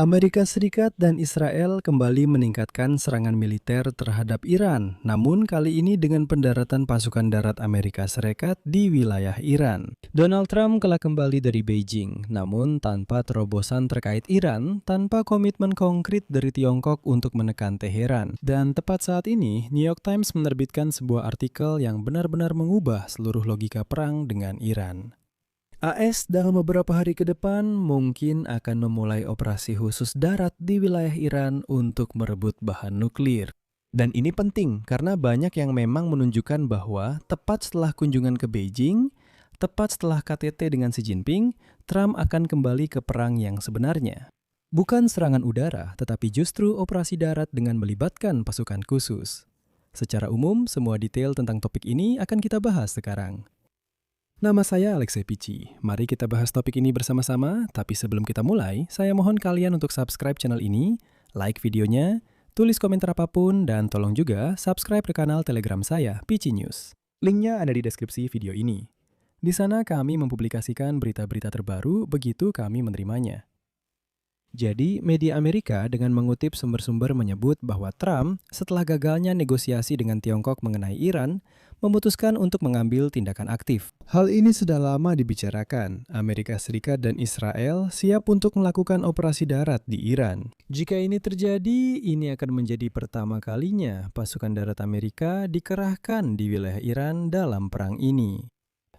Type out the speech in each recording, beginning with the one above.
Amerika Serikat dan Israel kembali meningkatkan serangan militer terhadap Iran, namun kali ini dengan pendaratan pasukan darat Amerika Serikat di wilayah Iran. Donald Trump kalah kembali dari Beijing, namun tanpa terobosan terkait Iran, tanpa komitmen konkret dari Tiongkok untuk menekan Teheran. Dan tepat saat ini, New York Times menerbitkan sebuah artikel yang benar-benar mengubah seluruh logika perang dengan Iran. AS dalam beberapa hari ke depan mungkin akan memulai operasi khusus darat di wilayah Iran untuk merebut bahan nuklir. Dan ini penting karena banyak yang memang menunjukkan bahwa tepat setelah kunjungan ke Beijing, tepat setelah KTT dengan Xi Jinping, Trump akan kembali ke perang yang sebenarnya. Bukan serangan udara, tetapi justru operasi darat dengan melibatkan pasukan khusus. Secara umum, semua detail tentang topik ini akan kita bahas sekarang. Nama saya Alexei Pichi. Mari kita bahas topik ini bersama-sama, tapi sebelum kita mulai, saya mohon kalian untuk subscribe channel ini, like videonya, tulis komentar apapun, dan tolong juga subscribe ke kanal Telegram saya, Pichi News. Linknya ada di deskripsi video ini. Di sana kami mempublikasikan berita-berita terbaru begitu kami menerimanya. Jadi, media Amerika dengan mengutip sumber-sumber menyebut bahwa Trump, setelah gagalnya negosiasi dengan Tiongkok mengenai Iran, memutuskan untuk mengambil tindakan aktif. Hal ini sudah lama dibicarakan. Amerika Serikat dan Israel siap untuk melakukan operasi darat di Iran. Jika ini terjadi, ini akan menjadi pertama kalinya pasukan darat Amerika dikerahkan di wilayah Iran dalam perang ini.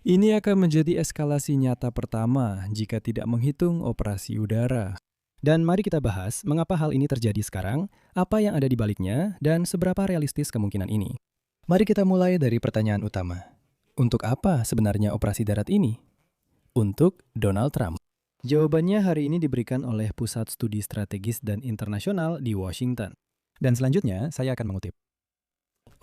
Ini akan menjadi eskalasi nyata pertama jika tidak menghitung operasi udara. Dan mari kita bahas mengapa hal ini terjadi sekarang, apa yang ada di baliknya, dan seberapa realistis kemungkinan ini. Mari kita mulai dari pertanyaan utama. Untuk apa sebenarnya operasi darat ini? Untuk Donald Trump. Jawabannya hari ini diberikan oleh Pusat Studi Strategis dan Internasional di Washington. Dan selanjutnya saya akan mengutip.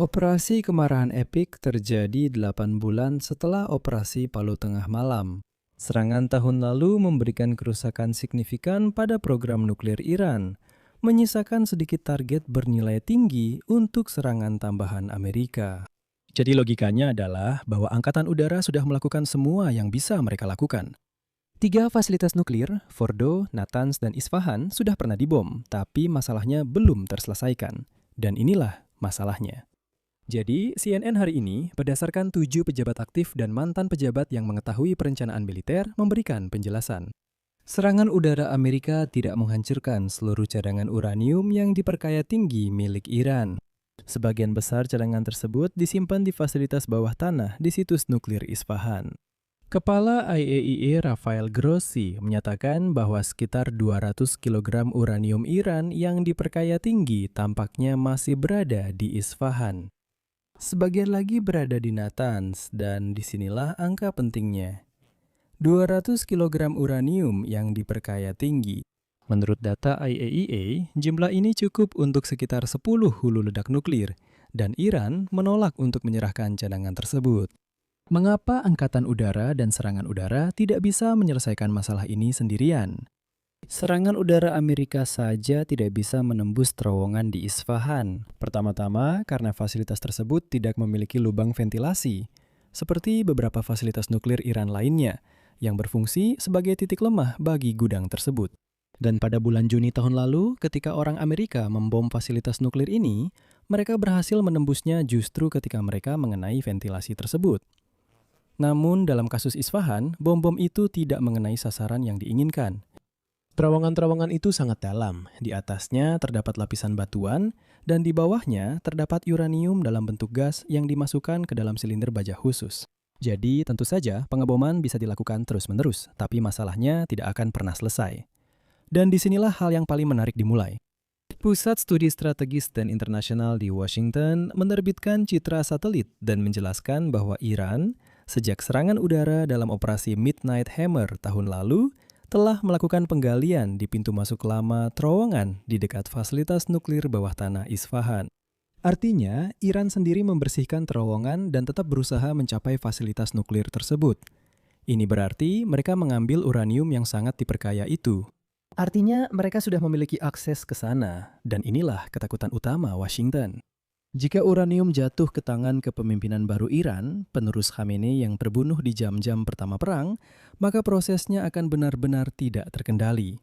Operasi kemarahan epik terjadi 8 bulan setelah operasi Palu Tengah Malam. Serangan tahun lalu memberikan kerusakan signifikan pada program nuklir Iran, menyisakan sedikit target bernilai tinggi untuk serangan tambahan Amerika. Jadi logikanya adalah bahwa Angkatan Udara sudah melakukan semua yang bisa mereka lakukan. 3 fasilitas nuklir, Fordo, Natanz, dan Isfahan sudah pernah dibom, tapi masalahnya belum terselesaikan. Dan inilah masalahnya. Jadi, CNN hari ini, berdasarkan 7 pejabat aktif dan mantan pejabat yang mengetahui perencanaan militer, memberikan penjelasan. Serangan udara Amerika tidak menghancurkan seluruh cadangan uranium yang diperkaya tinggi milik Iran. Sebagian besar cadangan tersebut disimpan di fasilitas bawah tanah di situs nuklir Isfahan. Kepala IAEA Rafael Grossi menyatakan bahwa sekitar 200 kg uranium Iran yang diperkaya tinggi tampaknya masih berada di Isfahan. Sebagian lagi berada di Natanz, dan disinilah angka pentingnya. 200 kg uranium yang diperkaya tinggi. Menurut data IAEA, jumlah ini cukup untuk sekitar 10 hulu ledak nuklir, dan Iran menolak untuk menyerahkan cadangan tersebut. Mengapa Angkatan Udara dan Serangan Udara tidak bisa menyelesaikan masalah ini sendirian? Serangan udara Amerika saja tidak bisa menembus terowongan di Isfahan. Pertama-tama, karena fasilitas tersebut tidak memiliki lubang ventilasi, seperti beberapa fasilitas nuklir Iran lainnya, yang berfungsi sebagai titik lemah bagi gudang tersebut. Dan pada bulan Juni tahun lalu, ketika orang Amerika membom fasilitas nuklir ini, mereka berhasil menembusnya justru ketika mereka mengenai ventilasi tersebut. Namun, dalam kasus Isfahan, bom-bom itu tidak mengenai sasaran yang diinginkan. Terowongan-terowongan itu sangat dalam. Di atasnya terdapat lapisan batuan, dan di bawahnya terdapat uranium dalam bentuk gas yang dimasukkan ke dalam silinder baja khusus. Jadi, tentu saja pengeboman bisa dilakukan terus-menerus, tapi masalahnya tidak akan pernah selesai. Dan disinilah hal yang paling menarik dimulai. Pusat Studi Strategis dan Internasional di Washington menerbitkan citra satelit dan menjelaskan bahwa Iran, sejak serangan udara dalam operasi Midnight Hammer tahun lalu, telah melakukan penggalian di pintu masuk lama terowongan di dekat fasilitas nuklir bawah tanah Isfahan. Artinya, Iran sendiri membersihkan terowongan dan tetap berusaha mencapai fasilitas nuklir tersebut. Ini berarti mereka mengambil uranium yang sangat diperkaya itu. Artinya, mereka sudah memiliki akses ke sana, dan inilah ketakutan utama Washington. Jika uranium jatuh ke tangan kepemimpinan baru Iran, penerus Khamenei yang terbunuh di jam-jam pertama perang, maka prosesnya akan benar-benar tidak terkendali.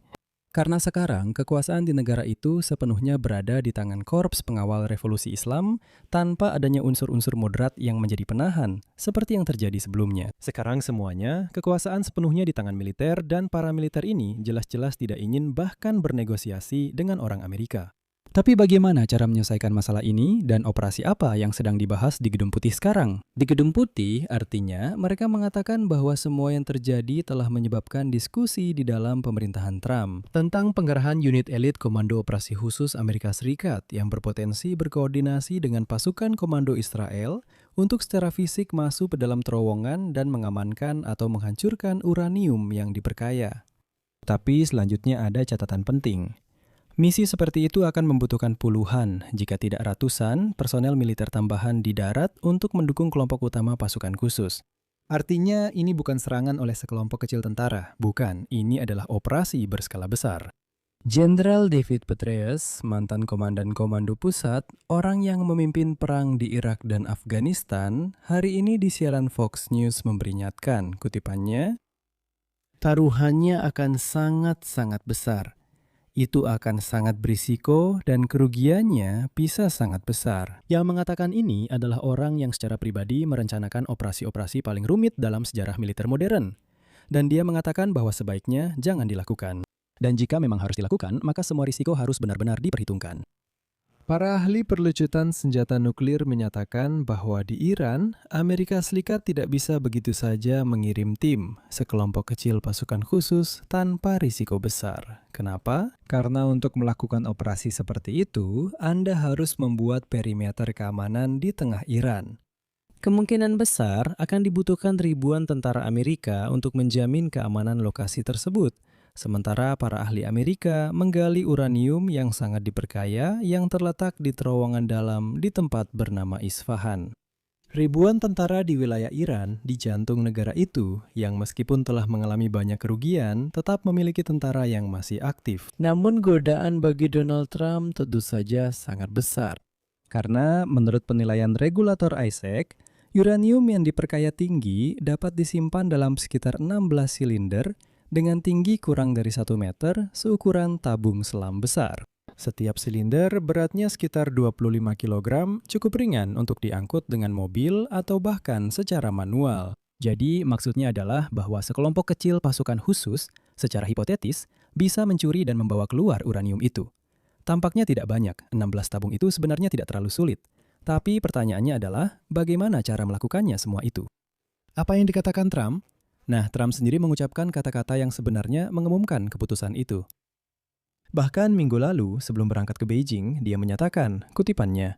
Karena sekarang kekuasaan di negara itu sepenuhnya berada di tangan Korps Pengawal Revolusi Islam tanpa adanya unsur-unsur moderat yang menjadi penahan, seperti yang terjadi sebelumnya. Sekarang semuanya, kekuasaan sepenuhnya di tangan militer dan para militer ini jelas-jelas tidak ingin bahkan bernegosiasi dengan orang Amerika. Tapi bagaimana cara menyelesaikan masalah ini dan operasi apa yang sedang dibahas di Gedung Putih sekarang? Di Gedung Putih, artinya mereka mengatakan bahwa semua yang terjadi telah menyebabkan diskusi di dalam pemerintahan Trump tentang penggerahan unit elit Komando Operasi Khusus Amerika Serikat yang berpotensi berkoordinasi dengan pasukan komando Israel untuk secara fisik masuk ke dalam terowongan dan mengamankan atau menghancurkan uranium yang diperkaya. Tapi selanjutnya ada catatan penting. Misi seperti itu akan membutuhkan puluhan, jika tidak ratusan, personel militer tambahan di darat untuk mendukung kelompok utama pasukan khusus. Artinya, ini bukan serangan oleh sekelompok kecil tentara. Bukan, ini adalah operasi berskala besar. Jenderal David Petraeus, mantan komandan Komando Pusat, orang yang memimpin perang di Irak dan Afghanistan, hari ini di siaran Fox News memperingatkan, kutipannya, "Taruhannya akan sangat-sangat besar. Itu akan sangat berisiko dan kerugiannya bisa sangat besar." Yang mengatakan ini adalah orang yang secara pribadi merencanakan operasi-operasi paling rumit dalam sejarah militer modern. Dan dia mengatakan bahwa sebaiknya jangan dilakukan. Dan jika memang harus dilakukan, maka semua risiko harus benar-benar diperhitungkan. Para ahli perlucutan senjata nuklir menyatakan bahwa di Iran, Amerika Serikat tidak bisa begitu saja mengirim tim, sekelompok kecil pasukan khusus tanpa risiko besar. Kenapa? Karena untuk melakukan operasi seperti itu, Anda harus membuat perimeter keamanan di tengah Iran. Kemungkinan besar akan dibutuhkan ribuan tentara Amerika untuk menjamin keamanan lokasi tersebut. Sementara para ahli Amerika menggali uranium yang sangat diperkaya yang terletak di terowongan dalam di tempat bernama Isfahan. Ribuan tentara di wilayah Iran di jantung negara itu yang meskipun telah mengalami banyak kerugian tetap memiliki tentara yang masih aktif. Namun godaan bagi Donald Trump tentu saja sangat besar. Karena menurut penilaian regulator ISAC, uranium yang diperkaya tinggi dapat disimpan dalam sekitar 16 silinder dengan tinggi kurang dari 1 meter seukuran tabung selam besar. Setiap silinder beratnya sekitar 25 kg, cukup ringan untuk diangkut dengan mobil atau bahkan secara manual. Jadi maksudnya adalah bahwa sekelompok kecil pasukan khusus, secara hipotetis, bisa mencuri dan membawa keluar uranium itu. Tampaknya tidak banyak, 16 tabung itu sebenarnya tidak terlalu sulit. Tapi pertanyaannya adalah, bagaimana cara melakukannya semua itu? Apa yang dikatakan Trump? Nah, Trump sendiri mengucapkan kata-kata yang sebenarnya mengumumkan keputusan itu. Bahkan minggu lalu, sebelum berangkat ke Beijing, dia menyatakan, kutipannya,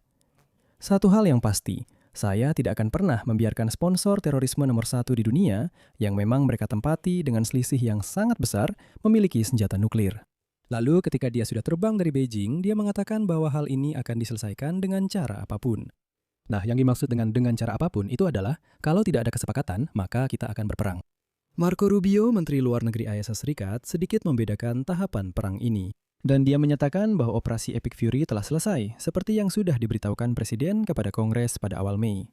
"Satu hal yang pasti, saya tidak akan pernah membiarkan sponsor terorisme nomor 1 di dunia, yang memang mereka tempati dengan selisih yang sangat besar, memiliki senjata nuklir." Lalu ketika dia sudah terbang dari Beijing, dia mengatakan bahwa hal ini akan diselesaikan dengan cara apapun. Nah, yang dimaksud dengan cara apapun itu adalah, kalau tidak ada kesepakatan, maka kita akan berperang. Marco Rubio, Menteri Luar Negeri AS Serikat, sedikit membedakan tahapan perang ini. Dan dia menyatakan bahwa operasi Epic Fury telah selesai, seperti yang sudah diberitahukan Presiden kepada Kongres pada awal Mei.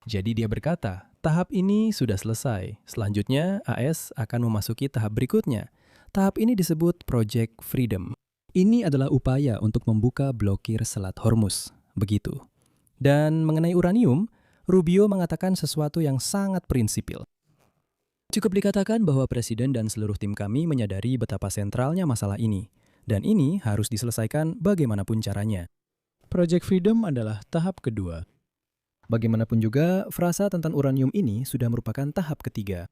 Jadi dia berkata, tahap ini sudah selesai. Selanjutnya, AS akan memasuki tahap berikutnya. Tahap ini disebut Project Freedom. Ini adalah upaya untuk membuka blokir Selat Hormuz. Begitu. Dan mengenai uranium, Rubio mengatakan sesuatu yang sangat prinsipil. Cukup dikatakan bahwa Presiden dan seluruh tim kami menyadari betapa sentralnya masalah ini. Dan ini harus diselesaikan bagaimanapun caranya. Project Freedom adalah tahap kedua. Bagaimanapun juga, frasa tentang uranium ini sudah merupakan tahap ketiga.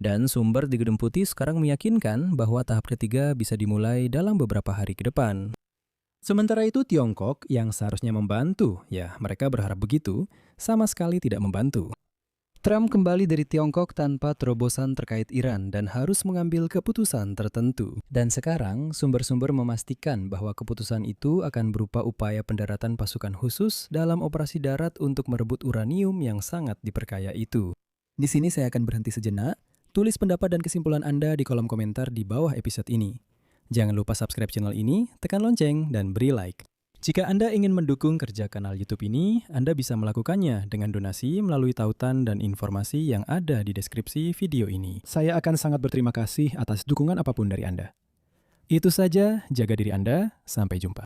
Dan sumber di Gedung Putih sekarang meyakinkan bahwa tahap ketiga bisa dimulai dalam beberapa hari ke depan. Sementara itu Tiongkok yang seharusnya membantu, ya mereka berharap begitu, sama sekali tidak membantu. Trump kembali dari Tiongkok tanpa terobosan terkait Iran dan harus mengambil keputusan tertentu. Dan sekarang, sumber-sumber memastikan bahwa keputusan itu akan berupa upaya pendaratan pasukan khusus dalam operasi darat untuk merebut uranium yang sangat diperkaya itu. Di sini saya akan berhenti sejenak. Tulis pendapat dan kesimpulan Anda di kolom komentar di bawah episode ini. Jangan lupa subscribe channel ini, tekan lonceng, dan beri like. Jika Anda ingin mendukung kerja kanal YouTube ini, Anda bisa melakukannya dengan donasi melalui tautan dan informasi yang ada di deskripsi video ini. Saya akan sangat berterima kasih atas dukungan apapun dari Anda. Itu saja, jaga diri Anda, sampai jumpa.